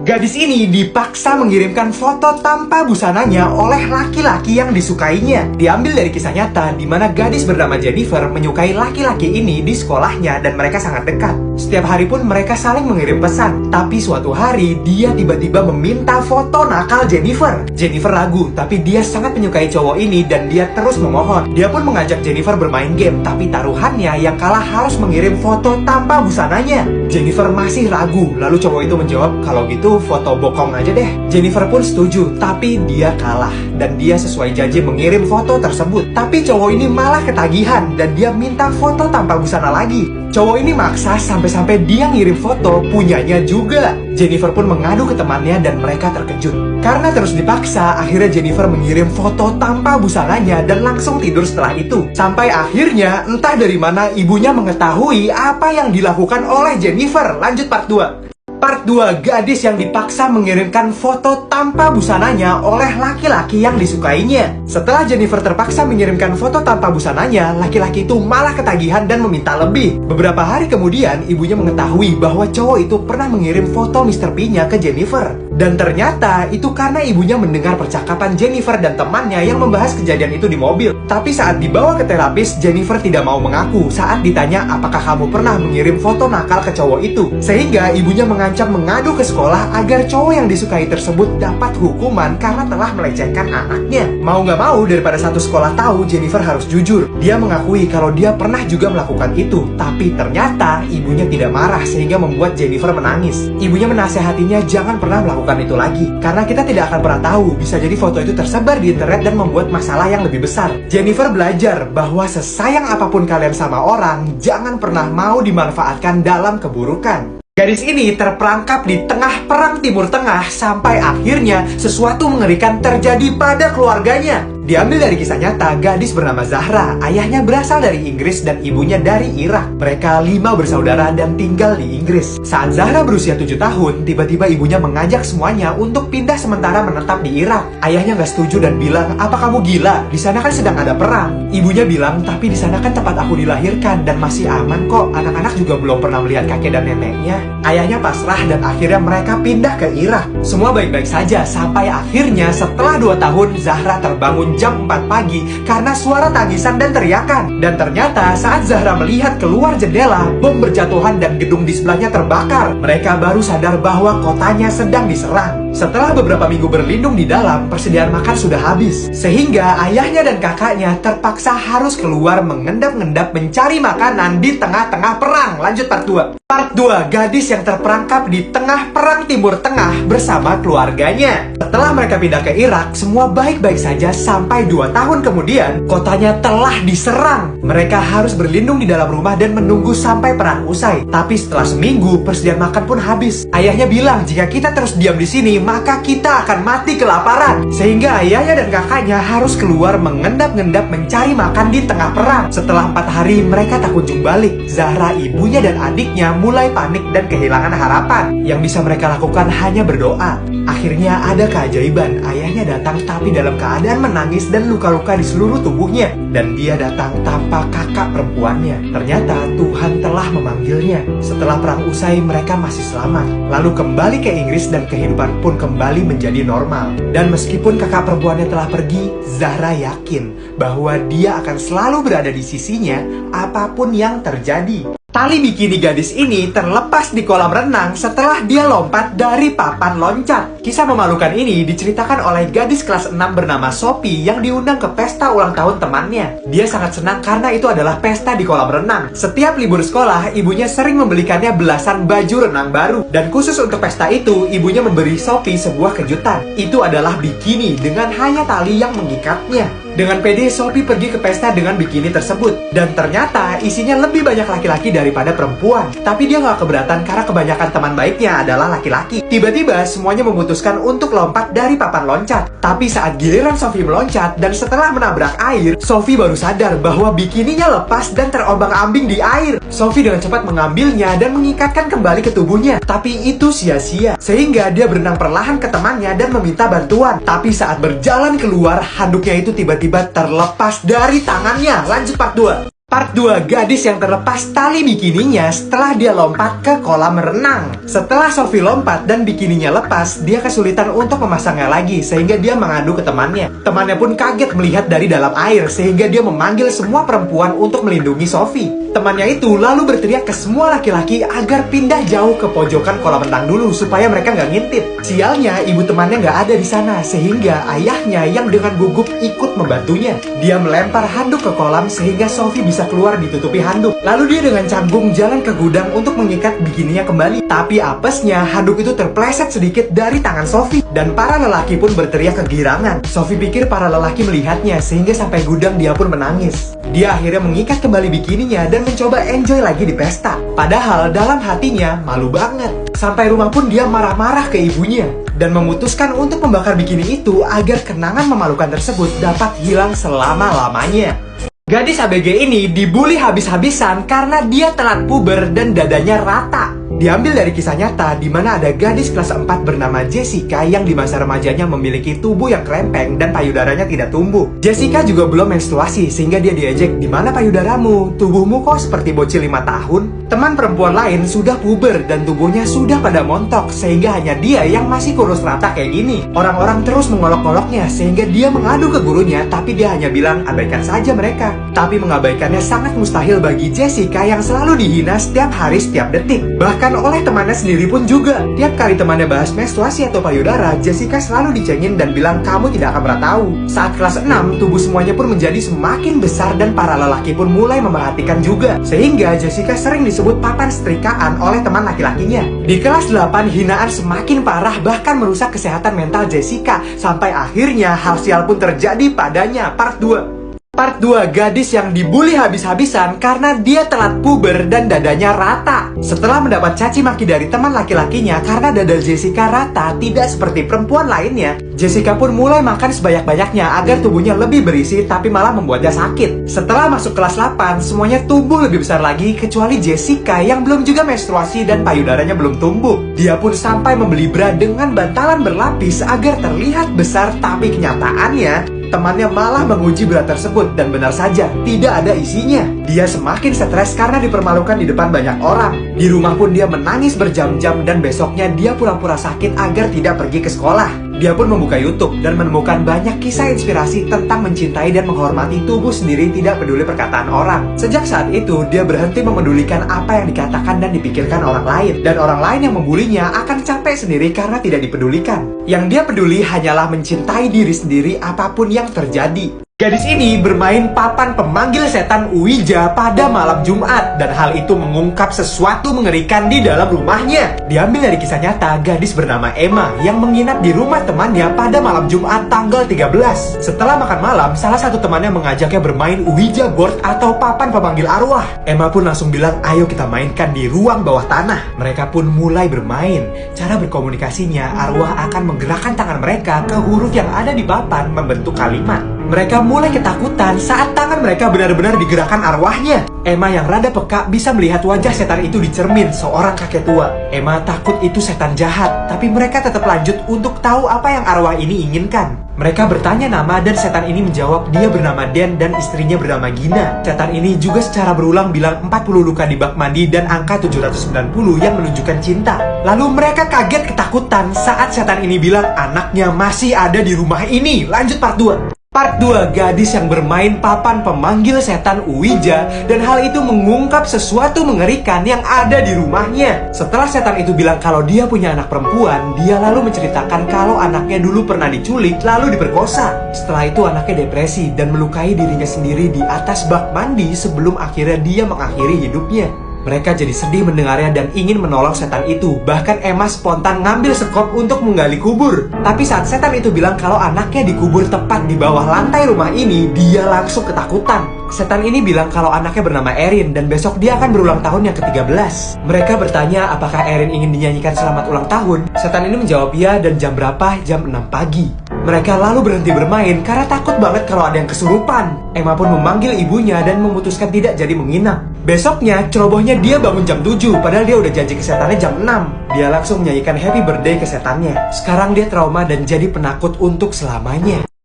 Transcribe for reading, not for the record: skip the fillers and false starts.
Gadis ini dipaksa mengirimkan foto tanpa busananya oleh laki-laki yang disukainya. Diambil dari kisah nyata di mana gadis bernama Jennifer menyukai laki-laki ini di sekolahnya dan mereka sangat dekat. Setiap hari pun mereka saling mengirim pesan. Tapi suatu hari dia tiba-tiba meminta foto nakal Jennifer. Jennifer ragu, tapi dia sangat menyukai cowok ini dan dia terus memohon. Dia pun mengajak Jennifer bermain game, tapi taruhannya yang kalah harus mengirim foto tanpa busananya. Jennifer masih ragu, lalu cowok itu menjawab, "Kalau gitu foto bokong aja deh." Jennifer pun setuju, tapi dia kalah dan dia sesuai janji mengirim foto tersebut. Tapi cowok ini malah ketagihan dan dia minta foto tanpa busana lagi. Cowok ini maksa sampai-sampai dia ngirim foto punyanya juga. Jennifer pun mengadu ke temannya dan mereka terkejut. Karena terus dipaksa, akhirnya Jennifer mengirim foto tanpa busananya dan langsung tidur setelah itu. Sampai akhirnya entah dari mana ibunya mengetahui apa yang dilakukan oleh Jennifer. Lanjut part 2. Part 2, gadis yang dipaksa mengirimkan foto tanpa busananya oleh laki-laki yang disukainya. Setelah Jennifer terpaksa mengirimkan foto tanpa busananya, laki-laki itu malah ketagihan dan meminta lebih. Beberapa hari kemudian, ibunya mengetahui bahwa cowok itu pernah mengirim foto Mr. P-nya ke Jennifer. Dan ternyata itu karena ibunya mendengar percakapan Jennifer dan temannya yang membahas kejadian itu di mobil. Tapi saat dibawa ke terapis, Jennifer tidak mau mengaku saat ditanya apakah kamu pernah mengirim foto nakal ke cowok itu. Sehingga ibunya mengancam mengadu ke sekolah agar cowok yang disukai tersebut dapat hukuman karena telah melecehkan anaknya. Mau nggak mau, daripada satu sekolah tahu, Jennifer harus jujur. Dia mengakui kalau dia pernah juga melakukan itu. Tapi ternyata ibunya tidak marah sehingga membuat Jennifer menangis. Ibunya menasehatinya jangan pernah melakukan itu lagi, karena kita tidak akan pernah tahu, bisa jadi foto itu tersebar di internet dan membuat masalah yang lebih besar. Jennifer belajar bahwa sesayang apapun kalian sama orang, jangan pernah mau dimanfaatkan dalam keburukan. Gadis ini terperangkap di tengah perang Timur Tengah sampai akhirnya sesuatu mengerikan terjadi pada keluarganya. Diambil dari kisah nyata, gadis bernama Zahra. Ayahnya berasal dari Inggris dan ibunya dari Irak. Mereka 5 bersaudara dan tinggal di Inggris. Saat Zahra berusia 7 tahun, tiba-tiba ibunya mengajak semuanya untuk pindah sementara menetap di Irak. Ayahnya gak setuju dan bilang, "Apa kamu gila? Di sana kan sedang ada perang." Ibunya bilang, "Tapi di sana kan tempat aku dilahirkan dan masih aman kok. Anak-anak juga belum pernah melihat kakek dan neneknya." Ayahnya pasrah dan akhirnya mereka pindah ke Irak. Semua baik-baik saja sampai akhirnya setelah 2 tahun Zahra terbangun jam 4 pagi karena suara tangisan dan teriakan. Dan ternyata saat Zahra melihat keluar jendela, bom berjatuhan dan gedung di sebelahnya terbakar. Mereka baru sadar bahwa kotanya sedang diserang. Setelah beberapa minggu berlindung di dalam, persediaan makan sudah habis. Sehingga ayahnya dan kakaknya terpaksa harus keluar mengendap-endap mencari makanan di tengah-tengah perang. Lanjut part 2. Part 2, gadis yang terperangkap di tengah perang Timur Tengah bersama keluarganya. Setelah mereka pindah ke Irak, semua baik-baik saja sampai 2 tahun kemudian, kotanya telah diserang. Mereka harus berlindung di dalam rumah dan menunggu sampai perang usai. Tapi setelah seminggu, persediaan makan pun habis. Ayahnya bilang, jika kita terus diam di sini, maka kita akan mati kelaparan. Sehingga ayahnya dan kakaknya harus keluar mengendap-endap mencari makan di tengah perang. Setelah 4 hari, mereka tak kunjung balik. Zahra, ibunya dan adiknya mulai panik dan kehilangan harapan. Yang bisa mereka lakukan hanya berdoa. Akhirnya ada keajaiban. Ayahnya datang tapi dalam keadaan menangis dan luka-luka di seluruh tubuhnya. Dan dia datang tanpa kakak perempuannya. Ternyata Tuhan telah memanggilnya. Setelah perang usai, mereka masih selamat. Lalu kembali ke Inggris dan kehidupan pun kembali menjadi normal. Dan meskipun kakak perempuannya telah pergi, Zahra yakin bahwa dia akan selalu berada di sisinya apapun yang terjadi. Tali bikini gadis ini terlepas di kolam renang setelah dia lompat dari papan loncat. Kisah memalukan ini diceritakan oleh gadis kelas 6 bernama Sophie yang diundang ke pesta ulang tahun temannya. Dia sangat senang karena itu adalah pesta di kolam renang. Setiap libur sekolah, ibunya sering membelikannya belasan baju renang baru. Dan khusus untuk pesta itu, ibunya memberi Sophie sebuah kejutan. Itu adalah bikini dengan hanya tali yang mengikatnya. Dengan pede, Sophie pergi ke pesta dengan bikini tersebut. Dan ternyata isinya lebih banyak laki-laki daripada perempuan. Tapi dia gak keberatan karena kebanyakan teman baiknya adalah laki-laki. Tiba-tiba semuanya memutuskan untuk lompat dari papan loncat. Tapi saat giliran Sophie meloncat dan setelah menabrak air, Sophie baru sadar bahwa bikininya lepas dan terombang-ambing di air. Sophie dengan cepat mengambilnya dan mengikatkan kembali ke tubuhnya. Tapi itu sia-sia. Sehingga dia berenang perlahan ke temannya dan meminta bantuan. Tapi saat berjalan keluar, handuknya itu tiba-tiba terlepas dari tangannya. Lanjut part 2. Part 2, gadis yang terlepas tali bikininya setelah dia lompat ke kolam renang. Setelah Sophie lompat dan bikininya lepas, dia kesulitan untuk memasangnya lagi sehingga dia mengadu ke temannya. Temannya pun kaget melihat dari dalam air sehingga dia memanggil semua perempuan untuk melindungi Sophie. Temannya itu lalu berteriak ke semua laki-laki agar pindah jauh ke pojokan kolam renang dulu supaya mereka nggak ngintip. Sialnya, ibu temannya nggak ada di sana sehingga ayahnya yang dengan gugup ikut membantunya. Dia melempar handuk ke kolam sehingga Sophie bisa keluar ditutupi handuk. Lalu dia dengan canggung jalan ke gudang untuk mengikat bikininya kembali. Tapi apesnya, handuk itu terpleset sedikit dari tangan Sophie dan para lelaki pun berteriak kegirangan. Sophie pikir para lelaki melihatnya sehingga sampai gudang dia pun menangis. Dia akhirnya mengikat kembali bikininya dan mencoba enjoy lagi di pesta. Padahal dalam hatinya malu banget. Sampai rumah pun dia marah-marah ke ibunya dan memutuskan untuk membakar bikini itu agar kenangan memalukan tersebut dapat hilang selama-lamanya. Gadis ABG ini dibully habis-habisan karena dia telat puber dan dadanya rata. Diambil dari kisah nyata di mana ada gadis kelas 4 bernama Jessica yang di masa remajanya memiliki tubuh yang krempeng dan payudaranya tidak tumbuh. Jessica juga belum menstruasi sehingga dia diejek, "Di mana payudaramu? Tubuhmu kok seperti bocil 5 tahun?" Teman perempuan lain sudah puber dan tubuhnya sudah pada montok sehingga hanya dia yang masih kurus rata kayak gini. Orang-orang terus mengolok-oloknya sehingga dia mengadu ke gurunya, tapi dia hanya bilang abaikan saja mereka. Tapi mengabaikannya sangat mustahil bagi Jessica yang selalu dihina setiap hari setiap detik. Bahkan oleh temannya sendiri pun juga. Tiap kali temannya bahas menstruasi atau payudara, Jessica selalu dicengin dan bilang kamu tidak akan pernah tahu. Saat kelas 6, tubuh semuanya pun menjadi semakin besar dan para lelaki pun mulai memerhatikan juga. Sehingga Jessica sering disebut papan setrikaan oleh teman laki-lakinya. Di kelas 8, hinaan semakin parah bahkan merusak kesehatan mental Jessica. Sampai akhirnya hal sial pun terjadi padanya. Part 2. Part 2, gadis yang dibully habis-habisan karena dia telat puber dan dadanya rata. Setelah mendapat caci maki dari teman laki-lakinya karena dada Jessica rata tidak seperti perempuan lainnya, Jessica pun mulai makan sebanyak-banyaknya agar tubuhnya lebih berisi tapi malah membuatnya sakit. Setelah masuk kelas 8, semuanya tumbuh lebih besar lagi kecuali Jessica yang belum juga menstruasi dan payudaranya belum tumbuh. Dia pun sampai membeli bra dengan bantalan berlapis agar terlihat besar, tapi kenyataannya temannya malah menguji bra tersebut dan benar saja, tidak ada isinya. Dia semakin stres karena dipermalukan di depan banyak orang. Di rumah pun dia menangis berjam-jam dan besoknya dia pura-pura sakit agar tidak pergi ke sekolah. Dia pun membuka YouTube dan menemukan banyak kisah inspirasi tentang mencintai dan menghormati tubuh sendiri tidak peduli perkataan orang. Sejak saat itu, dia berhenti memedulikan apa yang dikatakan dan dipikirkan orang lain. Dan orang lain yang membulinya akan capek sendiri karena tidak dipedulikan. Yang dia peduli hanyalah mencintai diri sendiri apapun yang terjadi. Gadis ini bermain papan pemanggil setan Ouija pada malam Jumat dan hal itu mengungkap sesuatu mengerikan di dalam rumahnya. Diambil dari kisah nyata gadis bernama Emma yang menginap di rumah temannya pada malam Jumat tanggal 13. Setelah makan malam, salah satu temannya mengajaknya bermain Ouija board atau papan pemanggil arwah. Emma pun langsung bilang, "Ayo kita mainkan di ruang bawah tanah." Mereka pun mulai bermain. Cara berkomunikasinya, arwah akan menggerakkan tangan mereka ke huruf yang ada di papan membentuk kalimat. Mereka mulai ketakutan saat tangan mereka benar-benar digerakkan arwahnya. Emma yang rada peka bisa melihat wajah setan itu di cermin seorang kakek tua. Emma takut itu setan jahat, tapi mereka tetap lanjut untuk tahu apa yang arwah ini inginkan. Mereka bertanya nama dan setan ini menjawab dia bernama Dan dan istrinya bernama Gina. Setan ini juga secara berulang bilang 40 luka di bak mandi dan angka 790 yang menunjukkan cinta. Lalu mereka kaget ketakutan saat setan ini bilang anaknya masih ada di rumah ini. Lanjut part 2. Part 2, gadis yang bermain papan pemanggil setan Ouija dan hal itu mengungkap sesuatu mengerikan yang ada di rumahnya. Setelah setan itu bilang kalau dia punya anak perempuan, dia lalu menceritakan kalau anaknya dulu pernah diculik lalu diperkosa. Setelah itu anaknya depresi dan melukai dirinya sendiri di atas bak mandi sebelum akhirnya dia mengakhiri hidupnya. Mereka jadi sedih mendengarnya dan ingin menolong setan itu. Bahkan Emma spontan ngambil sekop untuk menggali kubur. Tapi saat setan itu bilang kalau anaknya dikubur tepat di bawah lantai rumah ini, dia langsung ketakutan. Setan ini bilang kalau anaknya bernama Erin dan besok dia akan berulang tahun yang ke-13. Mereka bertanya apakah Erin ingin dinyanyikan selamat ulang tahun. Setan ini menjawab ya dan jam berapa? Jam 6 pagi. Mereka lalu berhenti bermain karena takut banget kalau ada yang kesurupan. Emma pun memanggil ibunya dan memutuskan tidak jadi menginap. Besoknya, cerobohnya dia bangun jam 7, padahal dia udah janji ke setannya jam 6. Dia langsung menyanyikan happy birthday ke setannya. Sekarang dia trauma dan jadi penakut untuk selamanya.